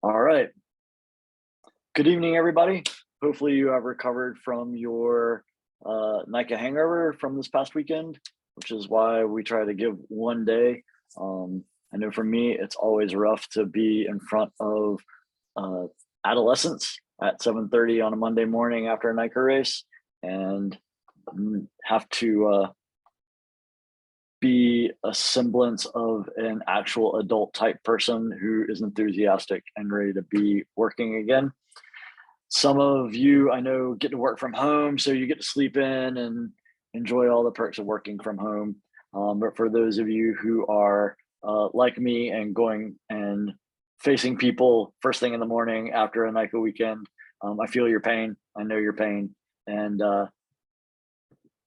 All right. Good evening, everybody. Hopefully, you have recovered from your NICA hangover from this past weekend, which is why we try to give one day. I know for me, it's always rough to be in front of uh, adolescents at 7:30 on a Monday morning after a NICA race and have to be a semblance of an actual adult type person who is enthusiastic and ready to be working again. Some of you I know get to work from home, so you get to sleep in and enjoy all the perks of working from home. But for those of you who are like me and going and facing people first thing in the morning after a NICA weekend, I feel your pain. I know your pain, and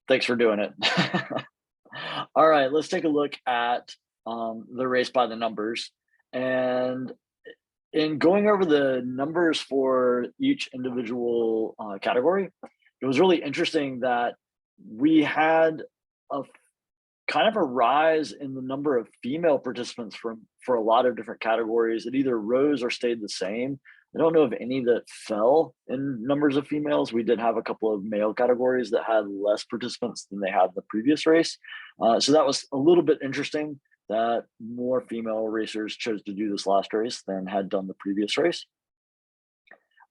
thanks for doing it. All right, let's take a look at the race by the numbers. And in going over the numbers for each individual category, it was really interesting that we had a kind of a rise in the number of female participants for a lot of different categories. It either rose or stayed the same. I don't know of any that fell in numbers of females. We did have a couple of male categories that had less participants than they had in the previous race. So that was a little bit interesting that more female racers chose to do this last race than had done the previous race.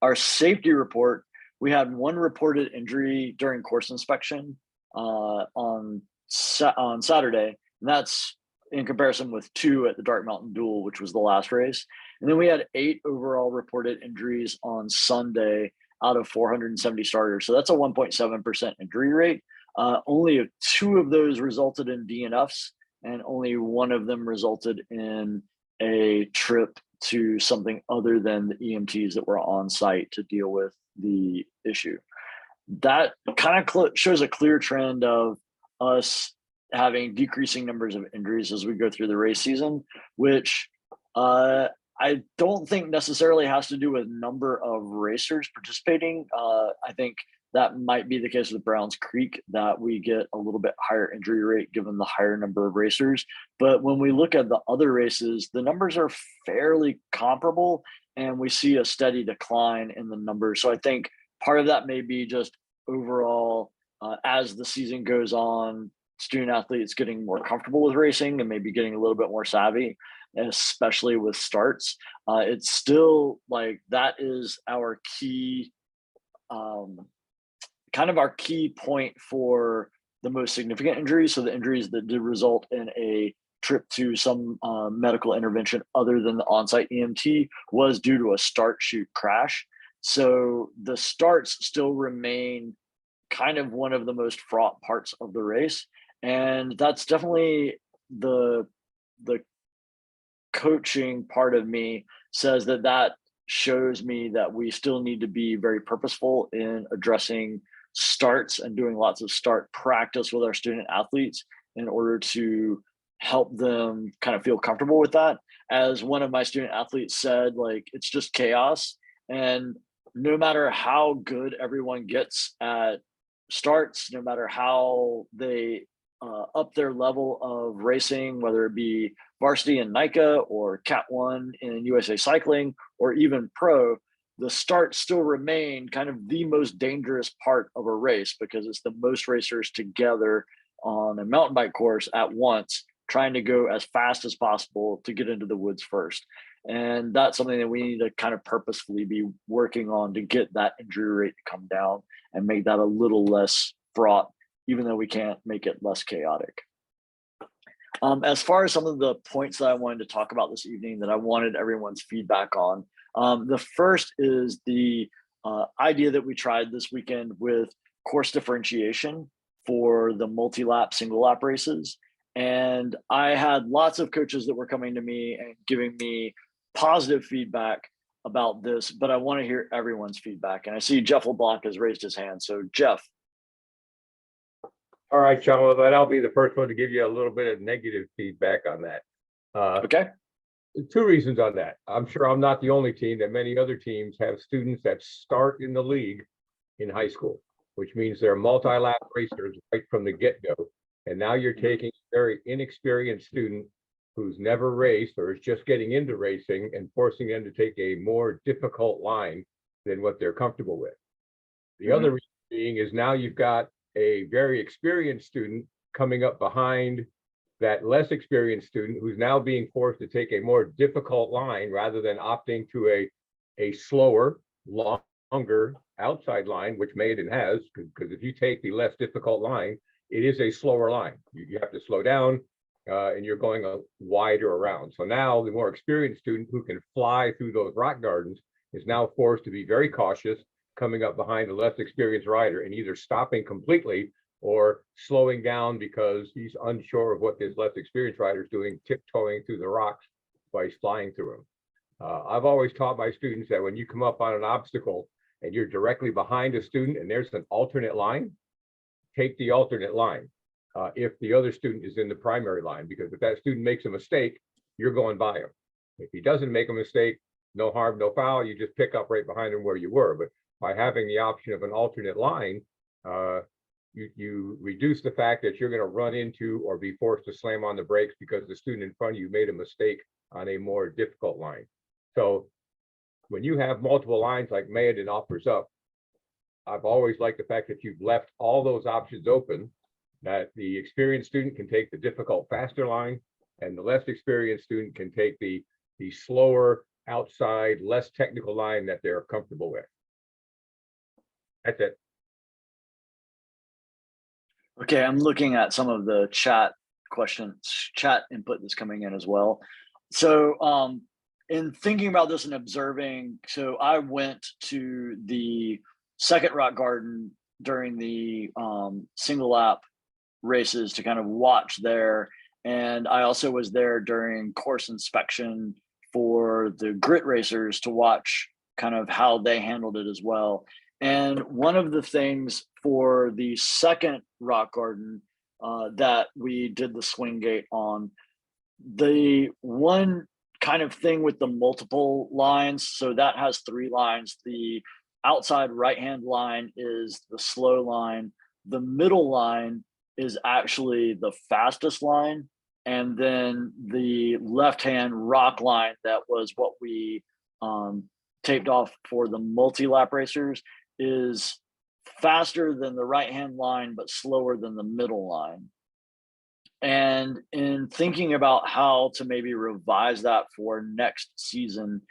Our safety report, we had one reported injury during course inspection on Saturday, and that's in comparison with two at the Dark Mountain Duel, which was the last race. And then we had 8 overall reported injuries on Sunday out of 470 starters. So that's a 1.7% injury rate. Only 2 of those resulted in DNFs, and only one of them resulted in a trip to something other than the EMTs that were on site to deal with the issue. That kind of shows a clear trend of us having decreasing numbers of injuries as we go through the race season, which I don't think necessarily has to do with number of racers participating. I think that might be the case with Browns Creek, that we get a little bit higher injury rate given the higher number of racers. But when we look at the other races, the numbers are fairly comparable, and we see a steady decline in the numbers. So I think part of that may be just overall, as the season goes on, student athletes getting more comfortable with racing and maybe getting a little bit more savvy, especially with starts. It's still like that is our key kind of our key point for the most significant injuries. So the injuries that did result in a trip to some medical intervention other than the on-site EMT was due to a start shoot crash. So the starts still remain kind of one of the most fraught parts of the race. And that's definitely the coaching part of me says that shows me that we still need to be very purposeful in addressing starts and doing lots of start practice with our student athletes in order to help them kind of feel comfortable with that. As one of my student athletes said, like, it's just chaos. And no matter how good everyone gets at starts, no matter how they up their level of racing, whether it be varsity in NICA or Cat 1 in USA Cycling or even pro, the start still remain kind of the most dangerous part of a race because it's the most racers together on a mountain bike course at once, trying to go as fast as possible to get into the woods first. And that's something that we need to kind of purposefully be working on to get that injury rate to come down and make that a little less fraught, even though we can't make it less chaotic. As far as some of the points that I wanted to talk about this evening that I wanted everyone's feedback on, the first is the idea that we tried this weekend with course differentiation for the multi-lap, single lap races. And I had lots of coaches that were coming to me and giving me positive feedback about this, but I want to hear everyone's feedback. And I see Jeff LeBlanc has raised his hand. So Jeff. All right, Sean, well, then I'll be the first one to give you a little bit of negative feedback on that. Okay. 2 reasons on that. I'm sure I'm not the only team, that many other teams have students that start in the league in high school, which means they're multi-lap racers right from the get-go. And now you're taking a very inexperienced student who's never raced or is just getting into racing and forcing them to take a more difficult line than what they're comfortable with. The other reason being is now you've got a very experienced student coming up behind that less experienced student who's now being forced to take a more difficult line rather than opting to a slower, longer outside line, which Mayodan has, because if you take the less difficult line, it is a slower line. You have to slow down and you're going a wider around. So now the more experienced student who can fly through those rock gardens is now forced to be very cautious coming up behind a less experienced rider and either stopping completely or slowing down because he's unsure of what this less experienced rider is doing, tiptoeing through the rocks while he's flying through them. I've always taught my students that when you come up on an obstacle and you're directly behind a student and there's an alternate line, take the alternate line if the other student is in the primary line, because if that student makes a mistake, you're going by him. If he doesn't make a mistake, no harm, no foul, you just pick up right behind him where you were. But by having the option of an alternate line, you reduce the fact that you're going to run into or be forced to slam on the brakes because the student in front of you made a mistake on a more difficult line. So when you have multiple lines like Mayodan offers up, I've always liked the fact that you've left all those options open, that the experienced student can take the difficult, faster line, and the less experienced student can take the slower, outside, less technical line that they're comfortable with. That's it. Okay, I'm looking at some of the chat questions, chat input that's coming in as well. So in thinking about this and observing, so I went to the second rock garden during the single lap races to kind of watch there. And I also was there during course inspection for the grit racers to watch kind of how they handled it as well. And one of the things for the second rock garden that we did the swing gate on, the one kind of thing with the multiple lines, so that has 3 lines. The outside right hand line is the slow line. The middle line is actually the fastest line. And then the left hand rock line, that was what we taped off for the multi-lap racers, is faster than the right hand line, but slower than the middle line. And in thinking about how to maybe revise that for next season,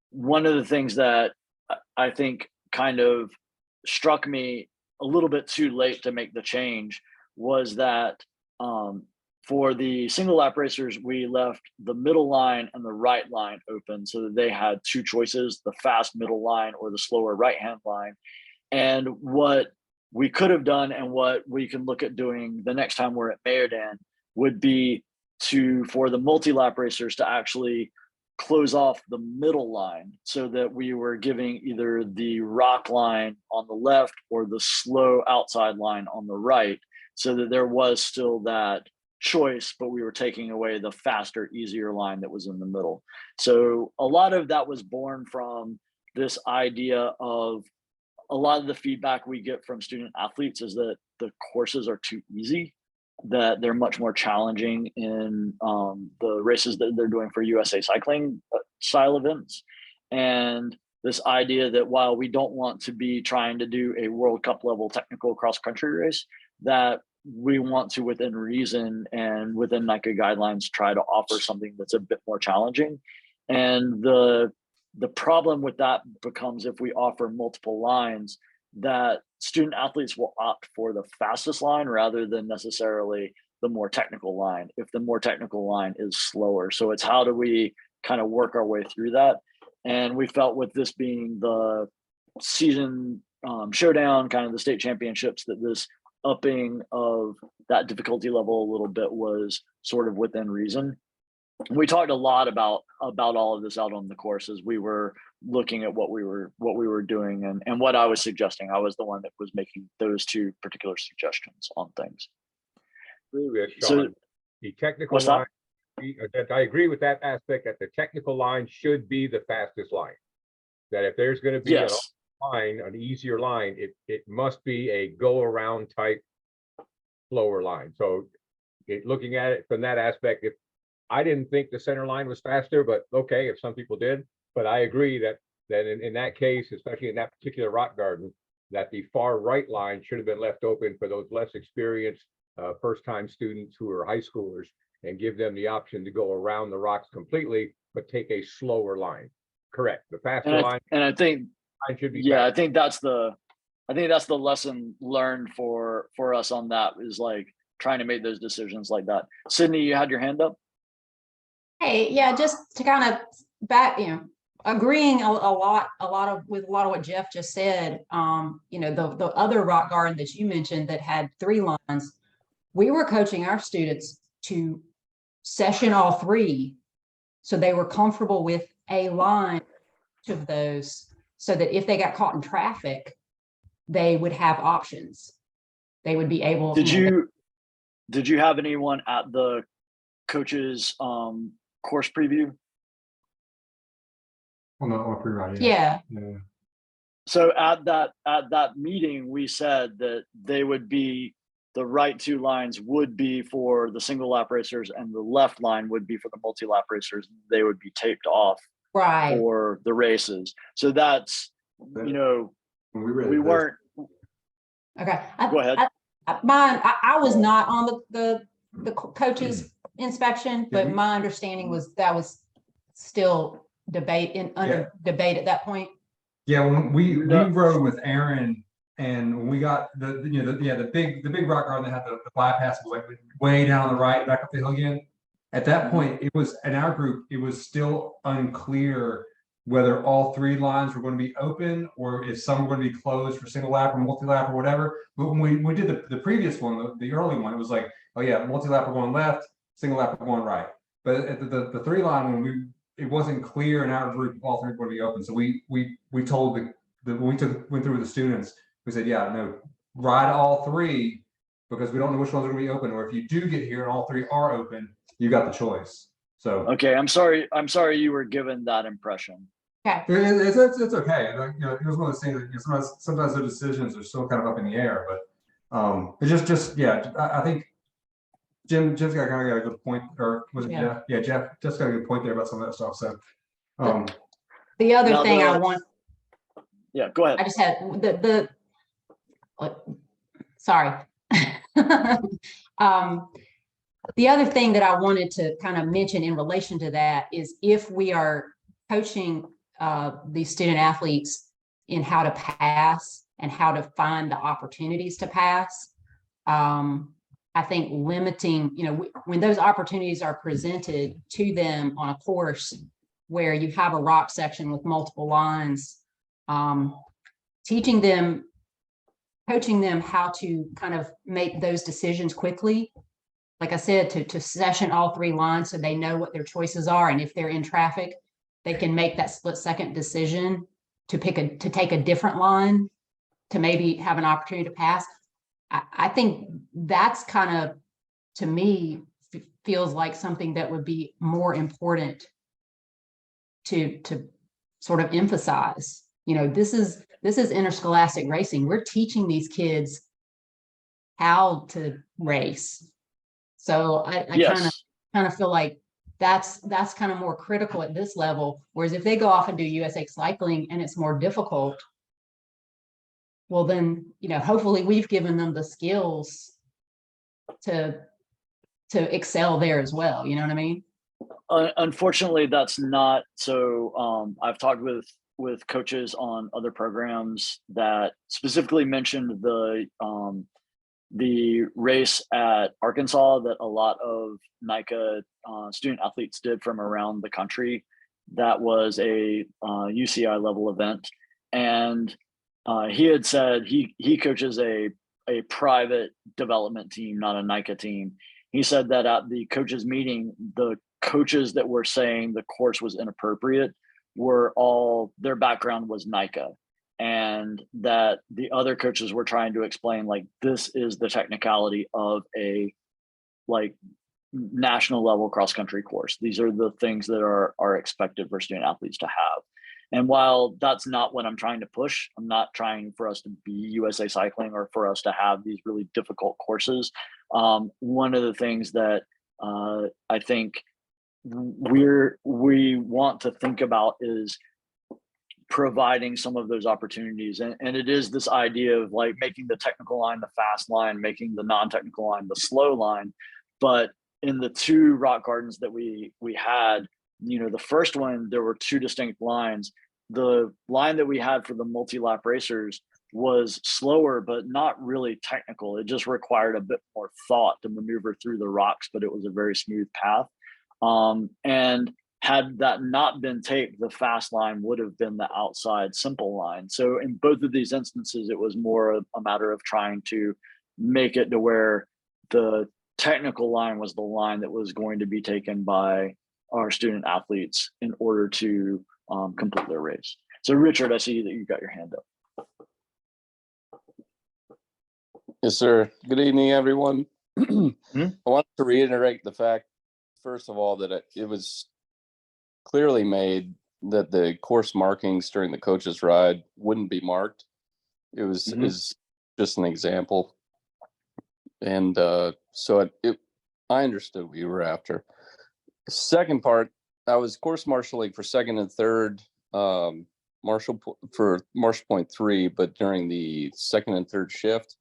one of the things that I think kind of struck me a little bit too late to make the change was that for the single lap racers, we left the middle line and the right line open so that they had 2 choices, the fast middle line or the slower right hand line. And what we could have done and what we can look at doing the next time we're at Mayodan would be for the multi-lap racers to actually close off the middle line so that we were giving either the rock line on the left or the slow outside line on the right, so that there was still that choice, but we were taking away the faster, easier line that was in the middle. So a lot of that was born from this idea of a lot of the feedback we get from student athletes is that the courses are too easy, that they're much more challenging in the races that they're doing for USA cycling style events. And this idea that while we don't want to be trying to do a World Cup level technical cross country race, that we want to, within reason and within NICA guidelines, try to offer something that's a bit more challenging. And the problem with that becomes, if we offer multiple lines, that student athletes will opt for the fastest line rather than necessarily the more technical line, if the more technical line is slower. So it's how do we kind of work our way through that? And we felt with this being the season showdown, kind of the state championships, that this upping of that difficulty level a little bit was sort of within reason. We talked a lot about all of this out on the course as we were looking at what we were doing and what I was suggesting. I was the one that was making those 2 particular suggestions on things. So the technical what's line, I agree with that aspect, that the technical line should be the fastest line. That if there's going to be Yes. an easier line, it must be a go around type slower line. So looking at it from that aspect, if I didn't think the center line was faster, but okay, if some people did. But I agree that in that case, especially in that particular rock garden, that the far right line should have been left open for those less experienced first-time students who are high schoolers, and give them the option to go around the rocks completely, but take a slower line. Correct. The faster line. And I think, should be yeah, faster. I think that's the lesson learned for us on that, is like trying to make those decisions like that. Sydney, you had your hand up. Hey, yeah, just to kind of agreeing with a lot of what Jeff just said. The other rock garden that you mentioned that had 3 lines, we were coaching our students to session all 3, so they were comfortable with a line of those, so that if they got caught in traffic, they would have options. They would be able. Did you have anyone at the coaches course preview? On the pre-ride, Yeah. So at that meeting, we said that they would be, the right 2 lines would be for the single lap racers, and the left line would be for the multi lap racers. They would be taped off Right. for the races. So that's, when we weren't. Okay. Go ahead. I was not on the coaches inspection, but my understanding was that was still under debate at that point. Yeah, when we rode with Aaron, and when we got the big rock garden that had the bypass was like way down on the right, back up the hill again. At that point, it was in our group, it was still unclear whether all 3 lines were going to be open, or if some were going to be closed for single lap or multi lap or whatever. But when we did the previous one, the early one, it was like, oh yeah, multi lap are going left, single lap are going right. But at the 3 line, when it wasn't clear in our group all 3 were going to be open. So we told when we went through with the students, we said, yeah, no, ride all 3, because we don't know which ones are going to be open. Or if you do get here and all 3 are open, you got the choice. So Okay, I'm sorry you were given that impression. Okay. it's okay. It was one of those things that sometimes the decisions are still kind of up in the air, but it's just I think Jim's got a good point, or was it Jeff? Yeah, Jeff just got a good point there about some of that stuff. So the other thing I want. Yeah, go ahead. I just had sorry. The other thing that I wanted to kind of mention in relation to that is, if we are coaching these student athletes in how to pass and how to find the opportunities to pass, I think limiting, when those opportunities are presented to them on a course where you have a rock section with multiple lines, coaching them how to kind of make those decisions quickly. Like I said, to session all 3 lines so they know what their choices are, and if they're in traffic, they can make that split-second decision to take a different line to maybe have an opportunity to pass. I think that's kind of, to me, feels like something that would be more important to sort of emphasize. This is interscholastic racing. We're teaching these kids how to race. So I kind of feel like that's kind of more critical at this level. Whereas if they go off and do USA cycling and it's more difficult, well then, hopefully we've given them the skills to excel there as well. You know what I mean? Unfortunately, that's not so. I've talked with coaches on other programs that specifically mentioned the race at Arkansas that a lot of NICA student athletes did from around the country. That was a UCI level event, and he had said he coaches a private development team, not a NICA team. He said that at the coaches meeting, the coaches that were saying the course was inappropriate were all, their background was NICA, and that the other coaches were trying to explain, like, this is the technicality of a national level cross country course. These are the things that are expected for student athletes to have. And while that's not what I'm trying to push, I'm not trying for us to be USA Cycling or for us to have these really difficult courses. One of the things that I think we want to think about is providing some of those opportunities. And it is this idea of like making the technical line the fast line, making the non-technical line the slow line. But in the two rock gardens that we had, the first one, there were two distinct lines. The line that we had for the multi-lap racers was slower, but not really technical. It just required a bit more thought to maneuver through the rocks, but it was a very smooth path. And had that not been taped, the fast line would have been the outside simple line. So in both of these instances, it was more a matter of trying to make it to where the technical line was the line that was going to be taken by our student athletes in order to complete their race. So Richard, I see that you got your hand up. Yes, sir. Good evening, everyone. I want to reiterate the fact, first of all, that it was clearly made that the course markings during the coach's ride wouldn't be marked. It was is just an example. And so I understood what you were after. Second part, I was course marshaling for second and third, marshal point 3, but during the second and third shift.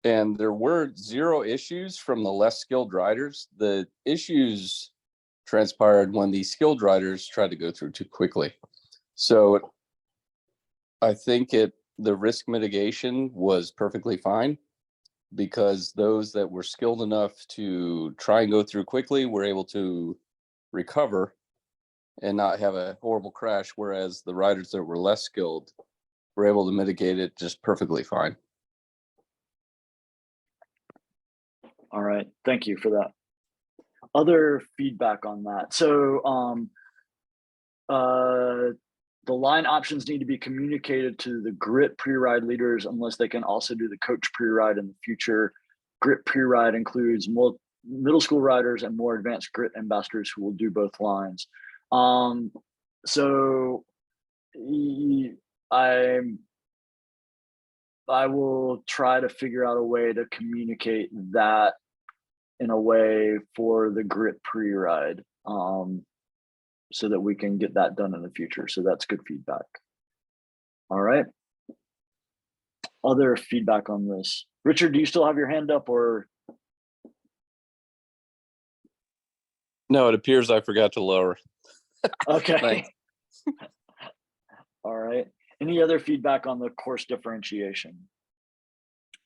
And there were 0 issues from the less skilled riders. The issues transpired when the skilled riders tried to go through too quickly. So I think the risk mitigation was perfectly fine, because those that were skilled enough to try and go through quickly were able to recover and not have a horrible crash, whereas the riders that were less skilled were able to mitigate it just perfectly fine. All right, thank you for that. Other feedback on that. So the line options need to be communicated to the grit pre-ride leaders unless they can also do the coach pre-ride in the future. Grit pre-ride includes middle school riders and more advanced grit ambassadors who will do both lines. So I will try to figure out a way to communicate that in a way for the grit pre-ride, so that we can get that done in the future. So that's good feedback. All right. Other feedback on this. Richard, do you still have your hand up, or? No, it appears I forgot to lower. Okay. Thanks. All right. Any other feedback on the course differentiation?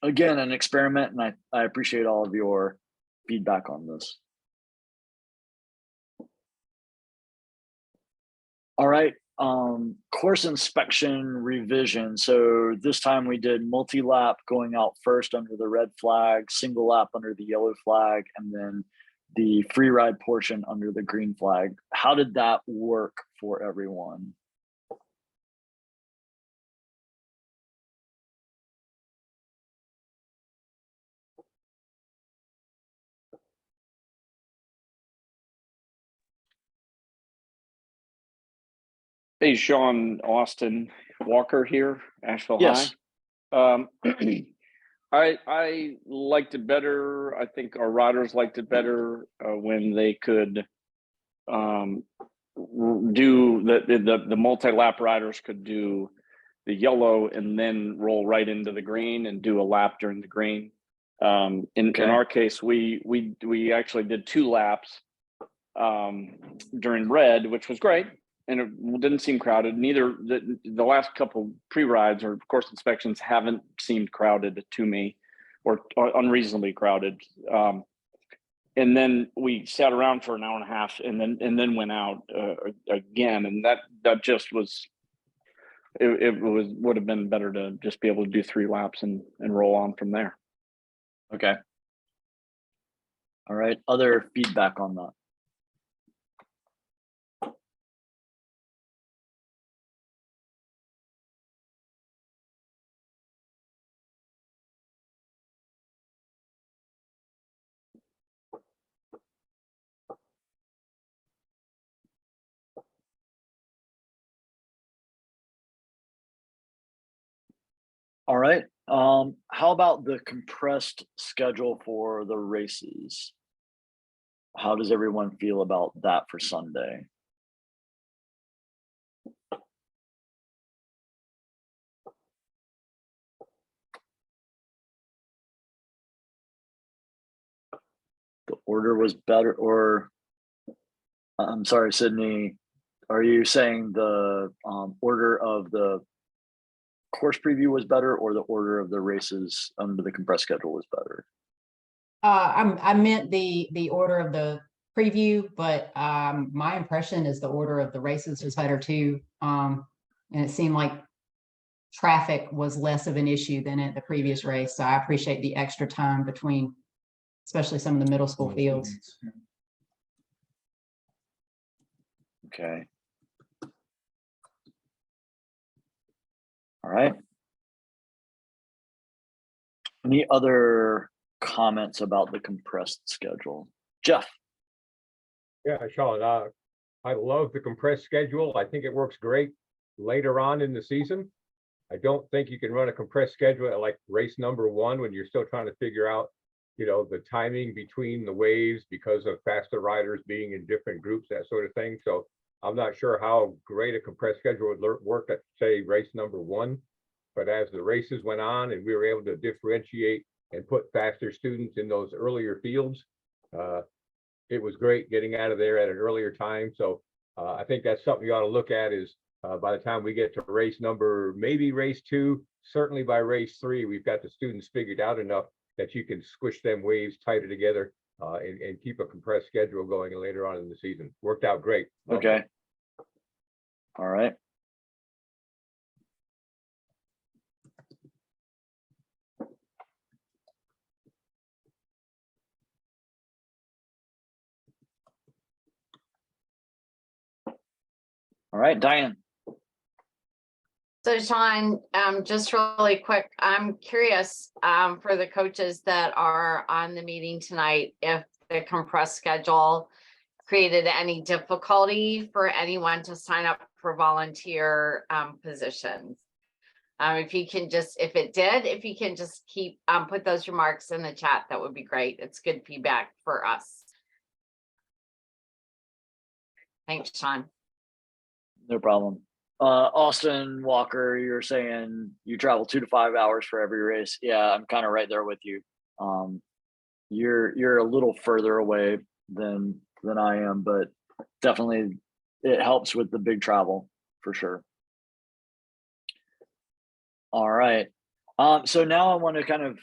Again, an experiment, and I appreciate all of your feedback on this. All right, course inspection revision. So this time we did multi-lap going out first under the red flag, single lap under the yellow flag, and then the free ride portion under the green flag. How did that work for everyone? Hey, Sean, Austin Walker here, Asheville Yes. High. I liked it better. I think our riders liked it better when they could do the multi-lap riders could do the yellow and then roll right into the green and do a lap during the green. In our case, we actually did 2 laps during red, which was great. And it didn't seem crowded. Neither the last couple pre-rides or course inspections haven't seemed crowded to me, or unreasonably crowded. And then we sat around for an hour and a half, and then went out again. And that just was would have been better to just be able to do 3 laps and roll on from there. Okay. All right. Other feedback on that? All right. How about the compressed schedule for the races? how does everyone feel about that for Sunday? The order was better, or I'm sorry, Sydney, are you saying the order of the course preview was better, or the order of the races under the compressed schedule was better? I meant the order of the preview, but my impression is the order of the races was better too. And it seemed like traffic was less of an issue than at the previous race. So I appreciate the extra time between, especially some of the middle school fields. Okay. All right. Any other comments about the compressed schedule? Jeff? Yeah, Sean, I love the compressed schedule. I think it works great later on in the season. I don't think you can run a compressed schedule at like race number 1 when you're still trying to figure out, you know, the timing between the waves because of faster riders being in different groups, that sort of thing. So I'm not sure how great a compressed schedule would work at, say, race number 1. But as the races went on and we were able to differentiate and put faster students in those earlier fields, it was great getting out of there at an earlier time. So I think that's something you ought to look at is by the time we get to race number, maybe race 2, certainly by race 3, we've got the students figured out enough that you can squish them waves tighter together and keep a compressed schedule going later on in the season. Worked out great. Okay. All right. All right, Diane. So Sean, just really quick, I'm curious for the coaches that are on the meeting tonight, if the compressed schedule created any difficulty for anyone to sign up for volunteer positions. If you can just, if it did, if you can just keep, put those remarks in the chat, that would be great. It's good feedback for us. Thanks, Sean. No problem. Austin Walker, you're saying you travel 2 to 5 hours for every race. Yeah, I'm kind of right there with you. You're a little further away than I am, but definitely it helps with the big travel for sure. All right. So now I want to kind of,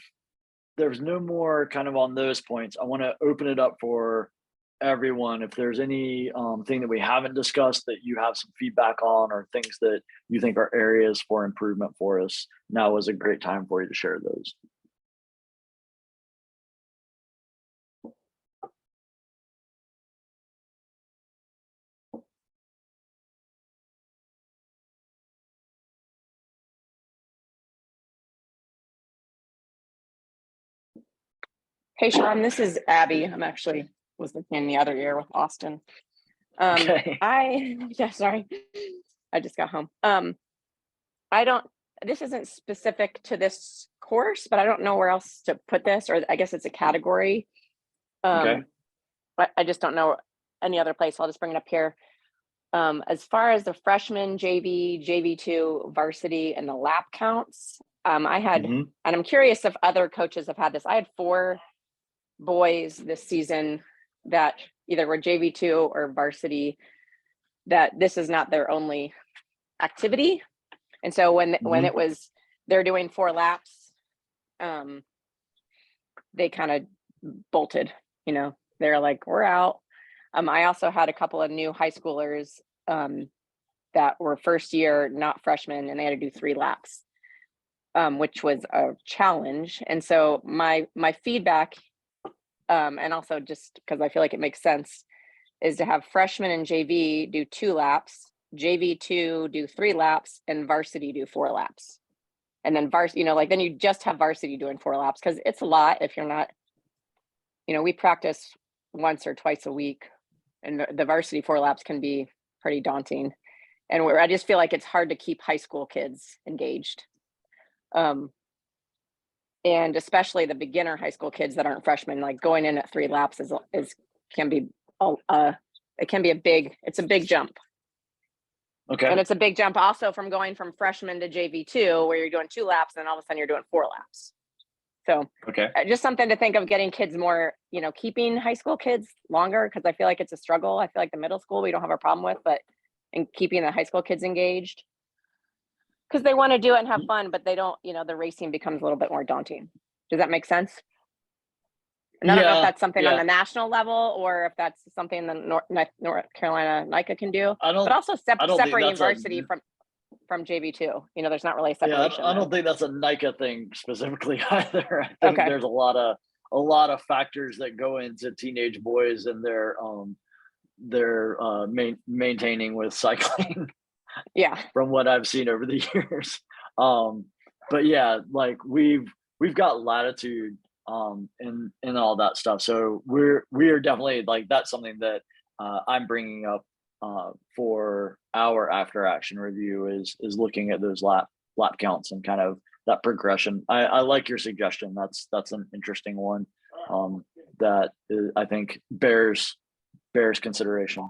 there's no more kind of on those points. I want to open it up for everyone. If there's any thing that we haven't discussed that you have some feedback on, or things that you think are areas for improvement for us, now is a great time for you to share those. Hey, Sean, this is Abby. I'm actually was looking in the other ear with Austin. Okay. Sorry. I just got home. This isn't specific to this course, but I don't know where else to put this, or I guess it's a category. Okay. But I just don't know any other place. I'll just bring it up here. As far as the freshman, JV, JV2, varsity, and the lap counts, I had, and I'm curious if other coaches have had this. I had 4 boys this season that either were JV2 or varsity, that this is not their only activity. And so when it was, they're doing 4 laps, they kind of bolted, you know, they're like, we're out. I also had a couple of new high schoolers that were first year, not freshmen, and they had to do 3 laps, which was a challenge. And so my feedback, and also just because I feel like it makes sense, is to have freshmen and JV do 2 laps, JV2 do 3 laps, and varsity do 4 laps. And then varsity, you know, like then you just have varsity doing 4 laps, because it's a lot if you're not, you know, we practice once or twice a week, and the varsity 4 laps can be pretty daunting. And I just feel like it's hard to keep high school kids engaged. And especially the beginner high school kids that aren't freshmen, like going in at 3 laps is can be, it can be it's a big jump. Okay. And it's a big jump also from going from freshman to JV2, where you're doing 2 laps and all of a sudden you're doing 4 laps. So Okay. just something to think of, getting kids more, keeping high school kids longer, because I feel like it's a struggle. I feel like the middle school we don't have a problem with, but and keeping the high school kids engaged, because they want to do it and have fun, but they don't, the racing becomes a little bit more daunting. Does that make sense? And I don't know if that's something on the national level, or if that's something the North Carolina NICA can do. But also separating varsity from JV2. There's not really a separation. I don't think that's a NICA thing specifically either. I think there's a lot of factors that go into teenage boys and their maintaining with cycling. Yeah. From what I've seen over the years. But yeah, like we've got latitude in all that stuff. So we are definitely, like, that's something that I'm bringing up for our after action review is looking at those lap counts and kind of that progression. I like your suggestion. That's an interesting one that I think bears consideration.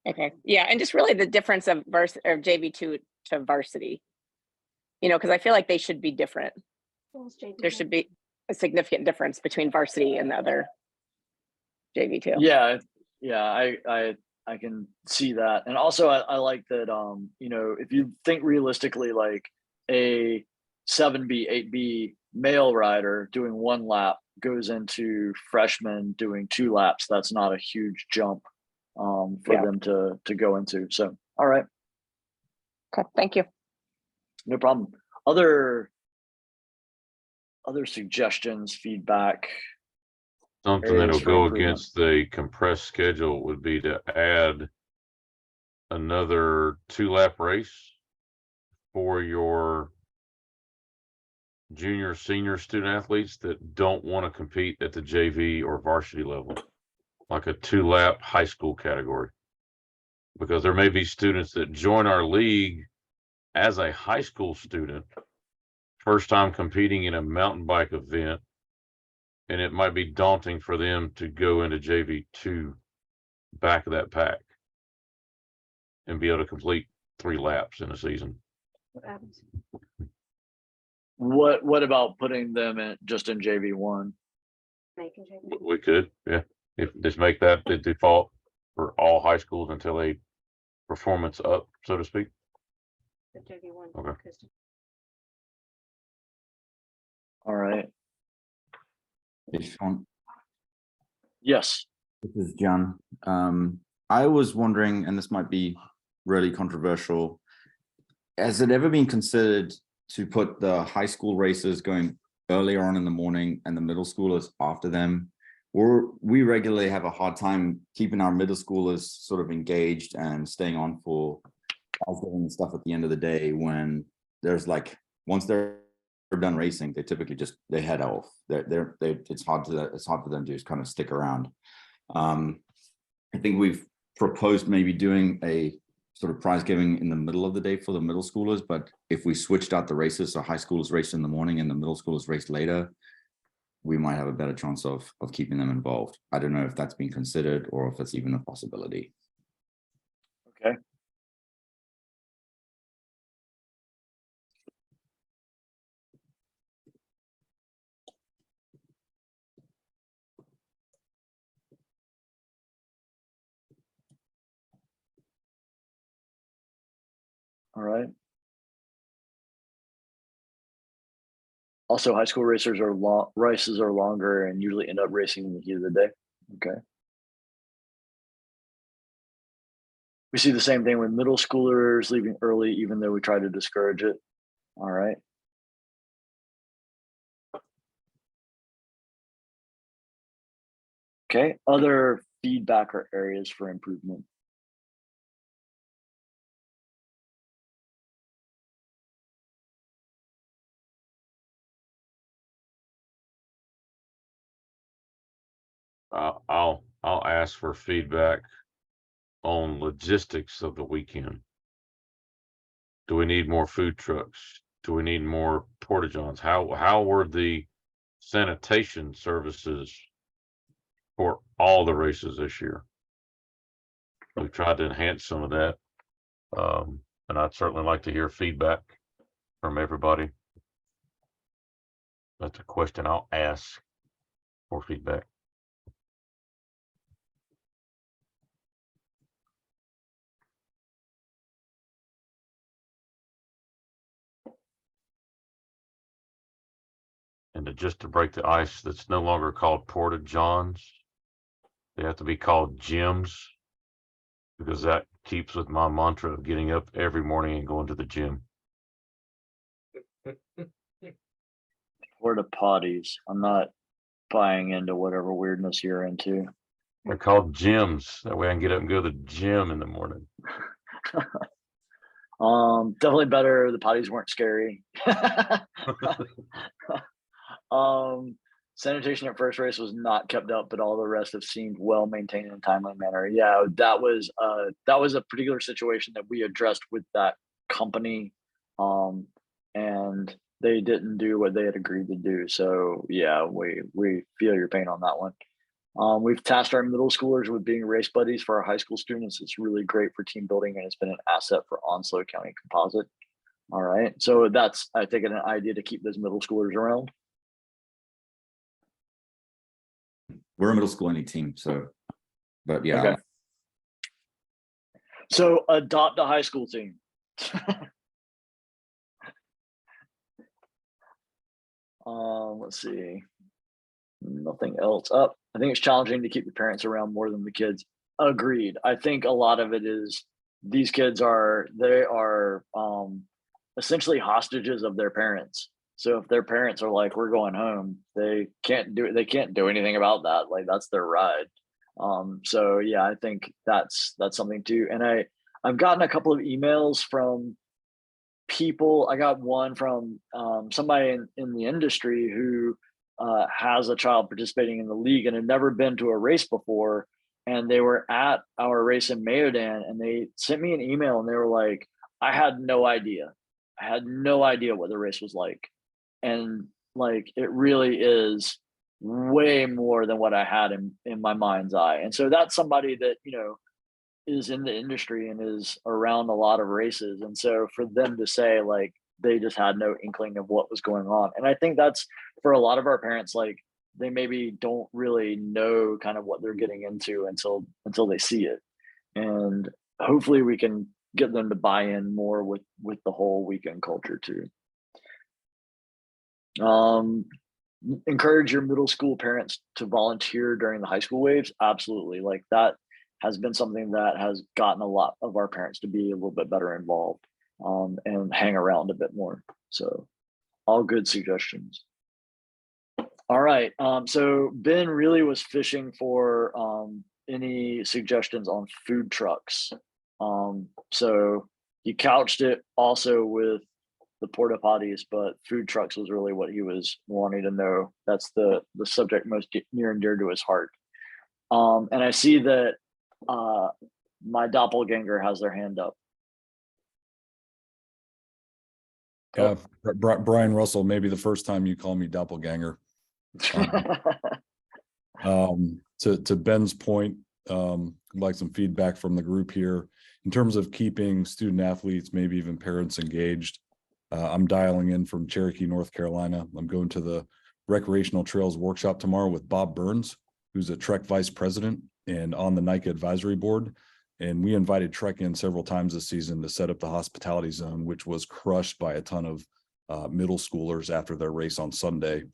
Okay. Yeah. And just really the difference of JV2 to varsity, because I feel like they should be different. There should be a significant difference between varsity and the other JV2. Yeah. I can see that. And also I like that, if you think realistically, like a 7B, 8B male rider doing 1 lap goes into freshman doing 2 laps, that's not a huge jump for them to go into. So, all right. Okay, thank you. No problem. Other suggestions, feedback? Something that'll go against the compressed schedule would be to add another 2-lap race for your junior, senior student athletes that don't want to compete at the JV or varsity level, like a 2-lap high school category. Because there may be students that join our league as a high school student, first time competing in a mountain bike event, and it might be daunting for them to go into JV2 back of that pack and be able to complete 3 laps in a season. What about putting them in JV1? We could, yeah. If just make that the default for all high schools until a performance up, so to speak. Okay. All right. Hey, Sean. Yes. This is John. I was wondering, and this might be really controversial, has it ever been considered to put the high school races going earlier on in the morning and the middle schoolers after them? We regularly have a hard time keeping our middle schoolers sort of engaged and staying on for and stuff at the end of the day, when there's like, once they're done racing, they typically they head off. It's hard for them to just kind of stick around. I think we've proposed maybe doing a sort of prize giving in the middle of the day for the middle schoolers, but if we switched out the races, so high schoolers race in the morning and the middle schoolers race later, we might have a better chance of keeping them involved. I don't know if that's been considered or if it's even a possibility. Okay. All right. Also, high school races are longer and usually end up racing in the heat of the day. Okay. We see the same thing with middle schoolers leaving early, even though we try to discourage it. All right. Okay. Other feedback or areas for improvement? I'll ask for feedback on logistics of the weekend. Do we need more food trucks? Do we need more porta-johns? How were the sanitation services for all the races this year. We've tried to enhance some of that. And I'd certainly like to hear feedback from everybody. That's a question I'll ask for feedback. And just to break the ice, that's no longer called Porta Johns. They have to be called gyms, because that keeps with my mantra of getting up every morning and going to the gym. Porta potties. I'm not buying into whatever weirdness you're into. They're called gyms. That way I can get up and go to the gym in the morning. Definitely better. The potties weren't scary. Sanitation at first race was not kept up, but all the rest have seemed well maintained in a timely manner. Yeah, that was a particular situation that we addressed with that company, and they didn't do what they had agreed to do. So yeah, we feel your pain on that one. We've tasked our middle schoolers with being race buddies for our high school students. It's really great for team building, and it's been an asset for Onslow County Composite. All right, so that's, I think, an idea to keep those middle schoolers around. We're a middle school only team, so, but yeah. Okay. So adopt a high school team. Let's see. Nothing else up. I think it's challenging to keep the parents around more than the kids. Agreed. I think a lot of it is these kids are essentially hostages of their parents. So if their parents are like, we're going home, they can't do anything about that. Like, that's their ride. So yeah, I think that's something too. And I've gotten a couple of emails from people. I got one from somebody in the industry who has a child participating in the league and had never been to a race before. And they were at our race in Mayodan, and they sent me an email and they were like, I had no idea. I had no idea what the race was like. And like, it really is way more than what I had in my mind's eye. And so that's somebody that, you know, is in the industry and is around a lot of races. And so for them to say like they just had no inkling of what was going on. And I think that's for a lot of our parents, like they maybe don't really know kind of what they're getting into until they see it. And hopefully we can get them to buy in more with the whole weekend culture too. Encourage your middle school parents to volunteer during the high school waves. Absolutely. Like that has been something that has gotten a lot of our parents to be a little bit better involved, and hang around a bit more. So all good suggestions. All right. So Ben really was fishing for any suggestions on food trucks. So he couched it also with the porta potties, but food trucks was really what he was wanting to know. That's the subject most near and dear to his heart. And I see that my doppelganger has their hand up. Yeah, Brian Russell, maybe the first time you call me doppelganger. To Ben's point, I'd like some feedback from the group here in terms of keeping student athletes, maybe even parents engaged. I'm dialing in from Cherokee, North Carolina. I'm going to the Recreational Trails Workshop tomorrow with Bob Burns, who's a Trek Vice President and on the NICA Advisory Board. And we invited Trek in several times this season to set up the hospitality zone, which was crushed by a ton of middle schoolers after their race on Sunday.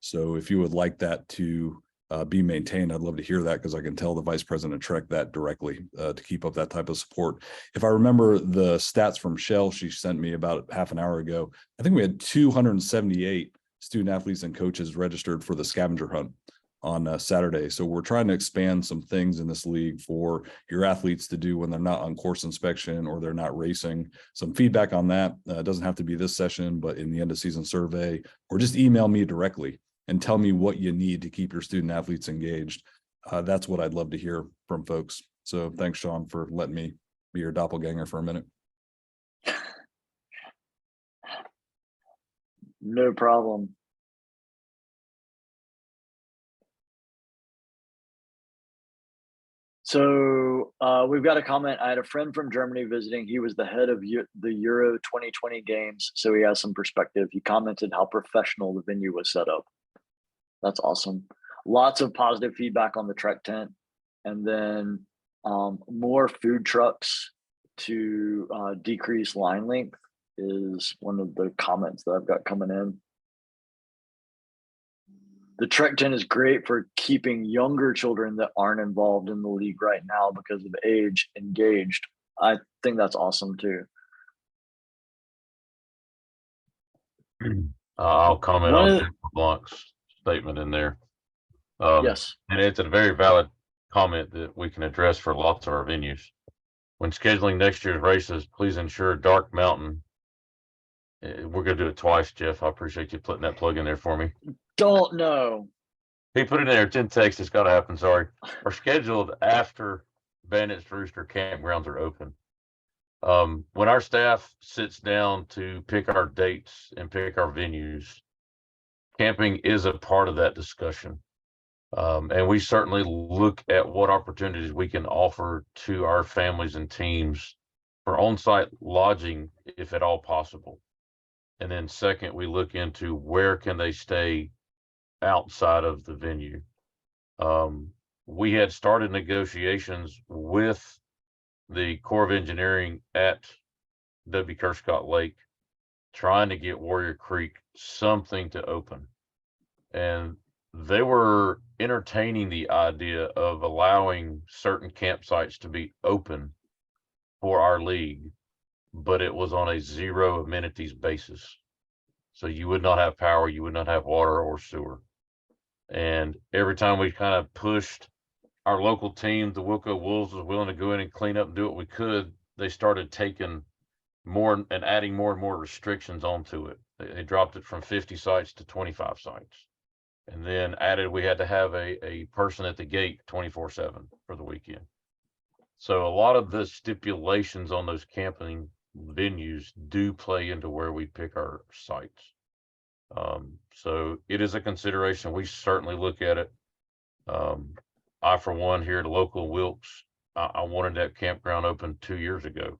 So if you would like that to be maintained, I'd love to hear that, because I can tell the Vice President of Trek that directly to keep up that type of support. If I remember the stats from Shell she sent me about half an hour ago, I think we had 278 student athletes and coaches registered for the scavenger hunt on Saturday. So we're trying to expand some things in this league for your athletes to do when they're not on course inspection or they're not racing. Some feedback on that. It doesn't have to be this session, but in the end of season survey, or just email me directly and tell me what you need to keep your student athletes engaged. That's what I'd love to hear from folks. So thanks, Sean, for letting me be your doppelganger for a minute. No problem. So we've got a comment. I had a friend from Germany visiting. He was the head of the Euro 2020 games, so he has some perspective. He commented how professional the venue was set up. That's awesome. Lots of positive feedback on the Trek tent, and then more food trucks to decrease line length is one of the comments that I've got coming in. The Trek tent is great for keeping younger children that aren't involved in the league right now because of age engaged. I think that's awesome too. I'll comment One on of Jeff LeBlanc's statement in there. yes. And it's a very valid comment that we can address for lots of our venues. When scheduling next year's races, please ensure Dark Mountain. We're going to do it twice, Jeff. I appreciate you putting that plug in there for me. Don't know. He put it in there. It's in text. It's got to happen. Sorry. Are scheduled after Bandit's Rooster campgrounds are open. When our staff sits down to pick our dates and pick our venues, camping is a part of that discussion. And we certainly look at what opportunities we can offer to our families and teams for on-site lodging, if at all possible. And then second, we look into where can they stay outside of the venue. We had started negotiations with the Corps of Engineering at W. Kerscott Lake, trying to get Warrior Creek something to open. And they were entertaining the idea of allowing certain campsites to be open for our league, but it was on a zero amenities basis. So you would not have power, you would not have water or sewer. And every time we kind of pushed our local team, the Wilco Wolves was willing to go in and clean up and do what we could, they started taking more and adding more and more restrictions onto it. They dropped it from 50 sites to 25 sites. And then added, we had to have a person at the gate 24/7 for the weekend. So a lot of the stipulations on those camping venues do play into where we pick our sites. So it is a consideration. We certainly look at it. I, for one, here at local Wilkes, I wanted that campground open 2 years ago.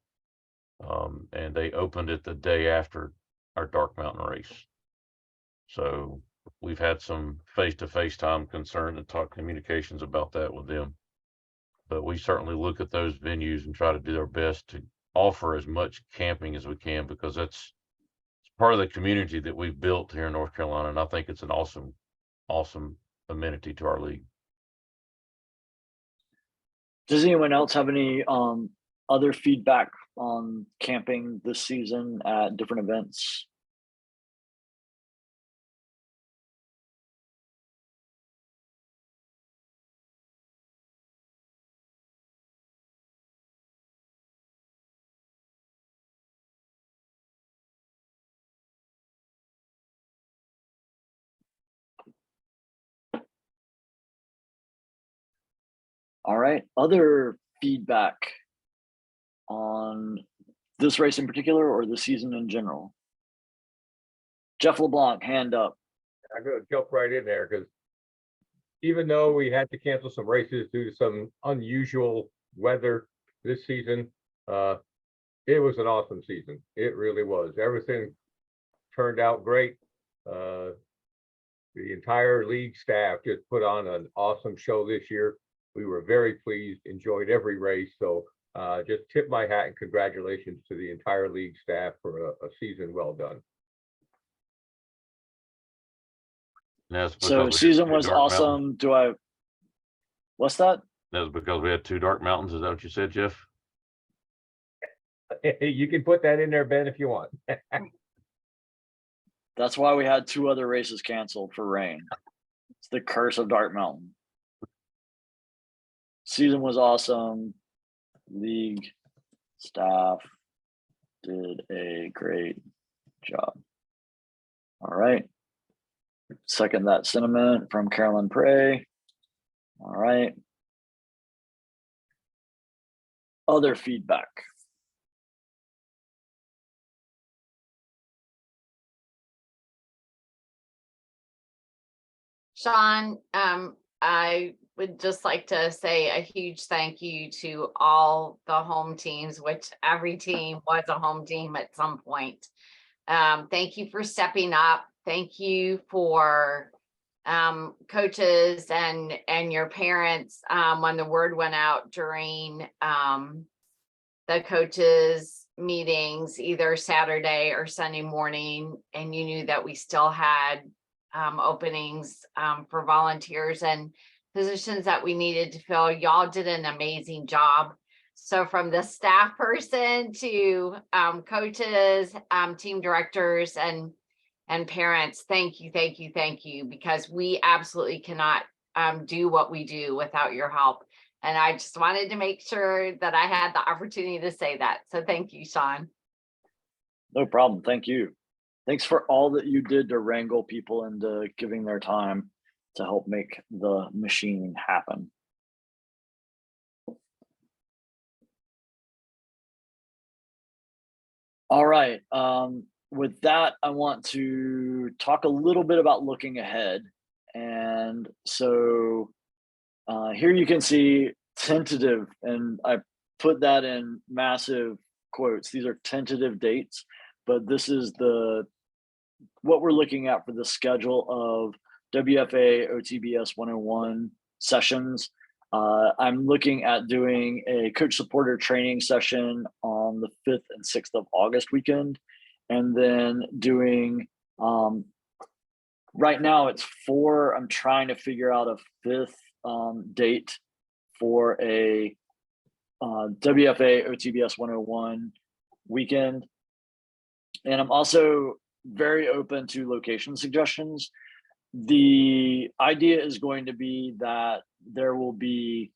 And they opened it the day after our Dark Mountain race. So we've had some face-to-face time concern and talk communications about that with them. But we certainly look at those venues and try to do our best to offer as much camping as we can, because it's part of the community that we've built here in North Carolina. And I think it's an awesome, awesome amenity to our league. Does anyone else have any other feedback on camping this season at different events? All right, other feedback on this race in particular or the season in general? Jeff LeBlanc, hand up. I'm going to jump right in there, because even though we had to cancel some races due to some unusual weather this season, it was an awesome season. It really was. Everything turned out great. The entire league staff just put on an awesome show this year. We were very pleased, enjoyed every race. So just tip my hat and congratulations to the entire league staff for a season well done. So season was awesome. What's that? That was because we had 2 Dark Mountains. Is that what you said, Jeff? You can put that in there, Ben, if you want. That's why we had 2 other races canceled for rain. It's the curse of Dark Mountain. Season was awesome. League staff did a great job. All right. Second that sentiment from Carolyn Prey. All right. Other feedback. Sean, I would just like to say a huge thank you to all the home teams, which every team was a home team at some point. Thank you for stepping up. Thank you for coaches and your parents when the word went out during the coaches meetings, either Saturday or Sunday morning, and you knew that we still had openings for volunteers and positions that we needed to fill. Y'all did an amazing job. So from the staff person to coaches, team directors, and parents, thank you, thank you, thank you, because we absolutely cannot do what we do without your help. And I just wanted to make sure that I had the opportunity to say that. So thank you, Sean. No problem. Thank you. Thanks for all that you did to wrangle people into giving their time to help make the machine happen. All right. With that, I want to talk a little bit about looking ahead. And so here you can see tentative, and I put that in massive quotes. These are tentative dates, but this is what we're looking at for the schedule of WFA OTBS 101 sessions. I'm looking at doing a coach supporter training session on the 5th and 6th of August weekend, and then doing right now it's 4. I'm trying to figure out a 5th date for a WFA OTBS 101 weekend. And I'm also very open to location suggestions. The idea is going to be that there will be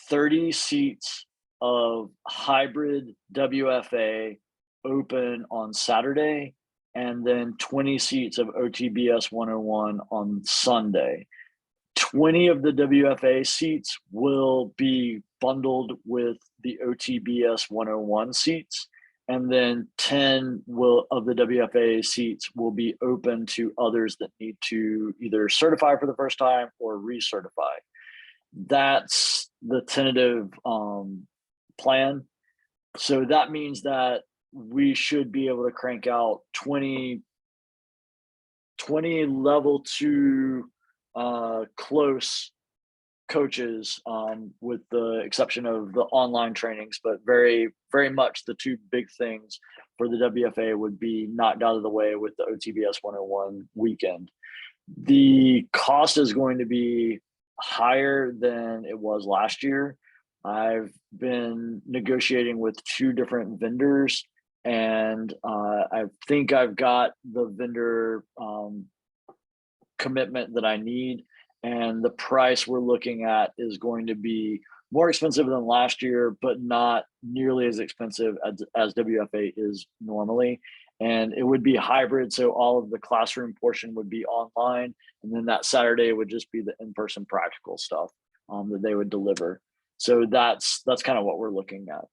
30 seats of hybrid WFA open on Saturday, and then 20 seats of OTBS 101 on Sunday. 20 of the WFA seats will be bundled with the OTBS 101 seats, and then 10 of the WFA seats will be open to others that need to either certify for the first time or recertify. That's the tentative plan. So that means that we should be able to crank out 20 level 2 close coaches, with the exception of the online trainings, but very, very much the 2 big things for the WFA would be knocked out of the way with the OTBS 101 weekend. The cost is going to be higher than it was last year. I've been negotiating with 2 different vendors, and I think I've got the vendor commitment that I need. And the price we're looking at is going to be more expensive than last year, but not nearly as expensive as WFA is normally. And it would be hybrid. So all of the classroom portion would be online. And then that Saturday would just be the in-person practical stuff that they would deliver. So that's kind of what we're looking at.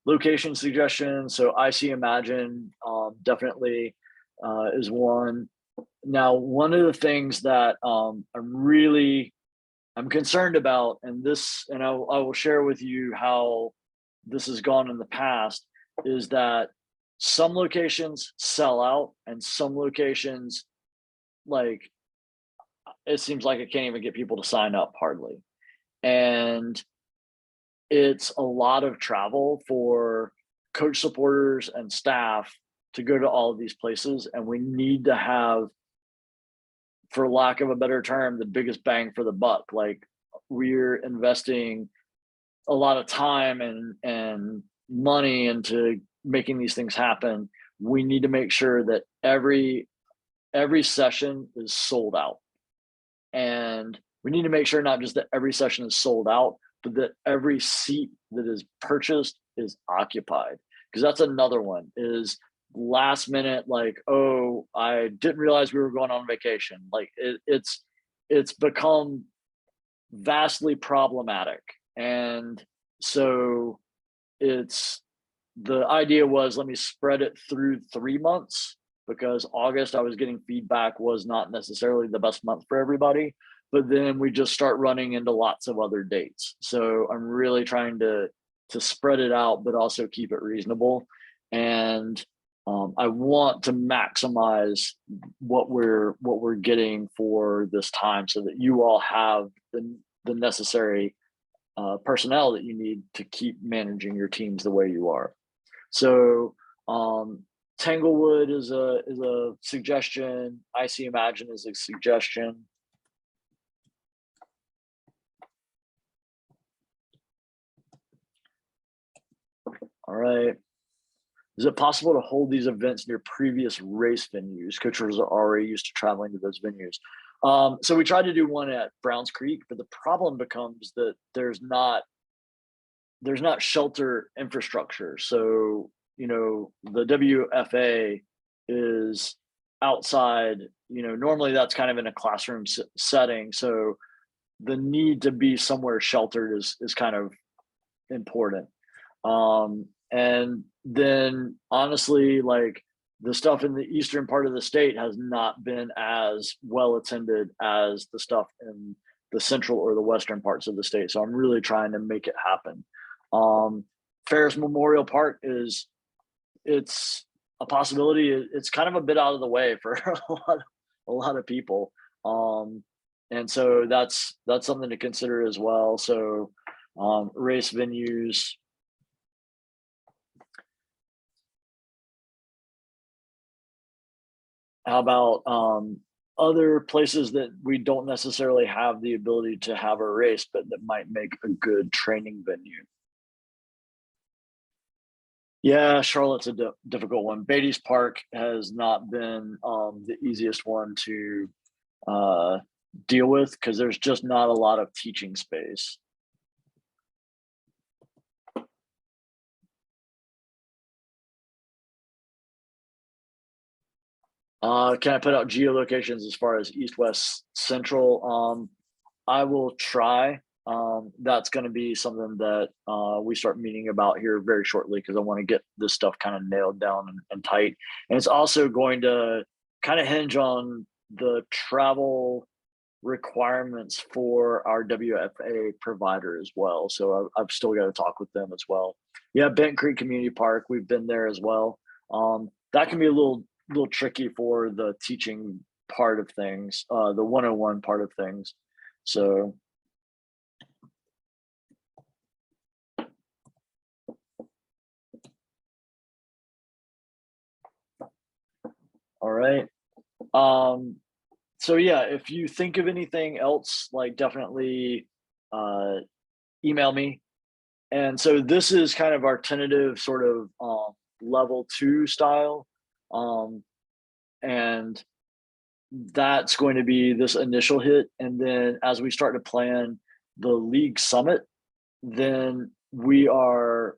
Location suggestions. So IC Imagine definitely is one. Now, one of the things that I'm concerned about, and I will share with you how this has gone in the past, is that some locations sell out and some locations, like, it seems like I can't even get people to sign up hardly. And it's a lot of travel for coach supporters and staff to go to all of these places. And we need to have, for lack of a better term, the biggest bang for the buck. Like, we're investing a lot of time and money into making these things happen. We need to make sure that every session is sold out. And we need to make sure not just that every session is sold out, but that every seat that is purchased is occupied. Because that's another one, is last minute, like, oh, I didn't realize we were going on vacation. Like, it's become vastly problematic. And so the idea was, let me spread it through 3 months, because August, I was getting feedback, was not necessarily the best month for everybody. but then we just start running into lots of other dates. So I'm really trying to spread it out, but also keep it reasonable. And I want to maximize what we're getting for this time, so that you all have the necessary personnel that you need to keep managing your teams the way you are. So Tanglewood is a suggestion. IC Imagine is a suggestion. All right. Is it possible to hold these events near previous race venues? Coaches are already used to traveling to those venues. So we tried to do one at Browns Creek, but the problem becomes that there's not shelter infrastructure. So, you know, the WFA is outside, you know, normally that's kind of in a classroom setting. So the need to be somewhere sheltered is kind of important. And then honestly, like the stuff in the eastern part of the state has not been as well attended as the stuff in the central or the western parts of the state. So I'm really trying to make it happen. Ferris Memorial Park it's a possibility. It's kind of a bit out of the way for a lot of people. And so that's something to consider as well. So race venues. How about other places that we don't necessarily have the ability to have a race, but that might make a good training venue? Yeah, Charlotte's a difficult one. Beatty's Park has not been the easiest one to deal with, because there's just not a lot of teaching space. Can I put out geolocations as far as east, west, central? I will try. That's going to be something that we start meeting about here very shortly, because I want to get this stuff kind of nailed down and tight. And it's also going to kind of hinge on the travel requirements for our WFA provider as well. So I've still got to talk with them as well. Yeah, Bent Creek Community Park, we've been there as well. That can be a little tricky for the teaching part of things, the 101 part of things. So all right. So yeah, if you think of anything else, like definitely email me. And so this is kind of our tentative sort of level 2 style. And that's going to be this initial hit. And then as we start to plan the league summit, then we're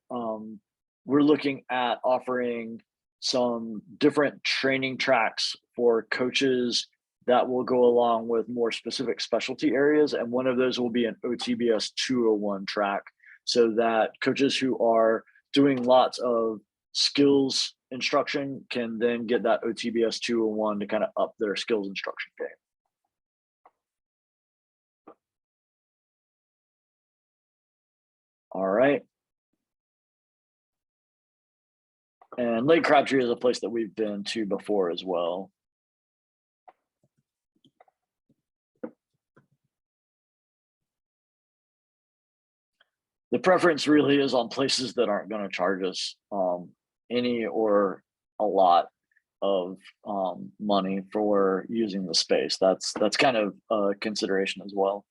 looking at offering some different training tracks for coaches that will go along with more specific specialty areas. And one of those will be an OTBS 201 track, so that coaches who are doing lots of skills instruction can then get that OTBS 201 to kind of up their skills instruction game. All right. And Lake Crabtree is a place that we've been to before as well. The preference really is on places that aren't going to charge us any or a lot of money for using the space. That's kind of a consideration as well.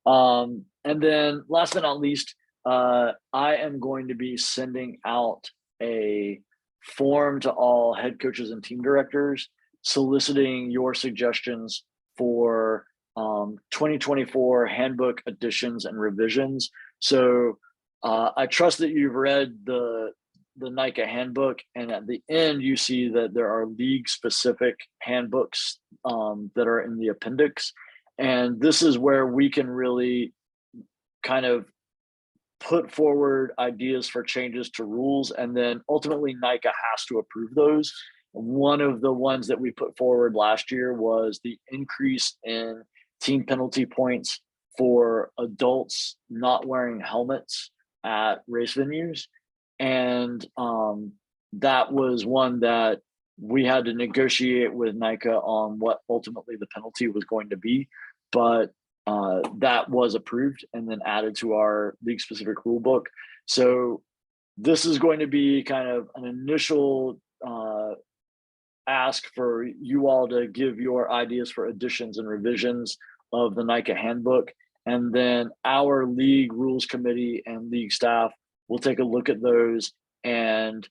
And then last but not least, I am going to be sending out a form to all head coaches and team directors soliciting your suggestions for 2024 handbook additions and revisions. So I trust that you've read the NICA handbook, and at the end you see that there are league specific handbooks that are in the appendix. And this is where we can really kind of put forward ideas for changes to rules, and then ultimately NICA has to approve those. One of the ones that we put forward last year was the increase in team penalty points for adults not wearing helmets at race venues. And that was one that we had to negotiate with NICA on what ultimately the penalty was going to be. But that was approved and then added to our league specific rule book. So this is going to be kind of an initial ask for you all to give your ideas for additions and revisions of the NICA handbook. And then our league rules committee and league staff will take a look at those and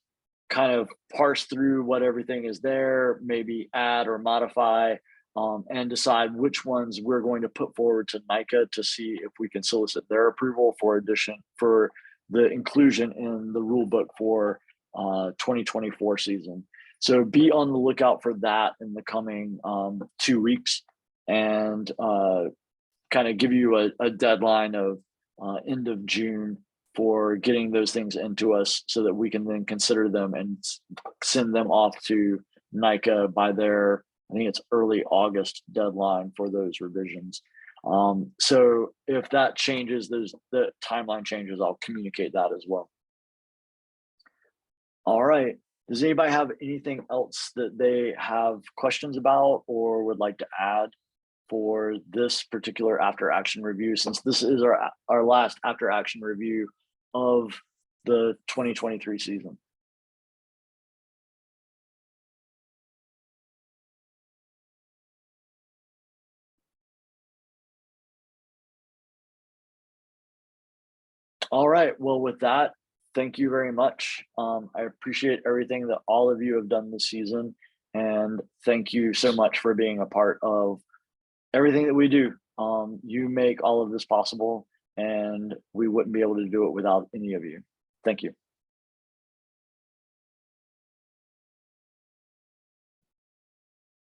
kind of parse through what everything is there, maybe add or modify, and decide which ones we're going to put forward to NICA to see if we can solicit their approval for the inclusion in the rule book for 2024 season. So be on the lookout for that in the coming 2 weeks, and kind of give you a deadline of end of June for getting those things into us so that we can then consider them and send them off to NICA by their, I think it's early August deadline for those revisions. So if that changes, the timeline changes, I'll communicate that as well. All right. Does anybody have anything else that they have questions about or would like to add for this particular after action review, since this is our last after action review of the 2023 season? All right. Well, with that, thank you very much. I appreciate everything that all of you have done this season. And thank you so much for being a part of everything that we do. You make all of this possible, and we wouldn't be able to do it without any of you. Thank you.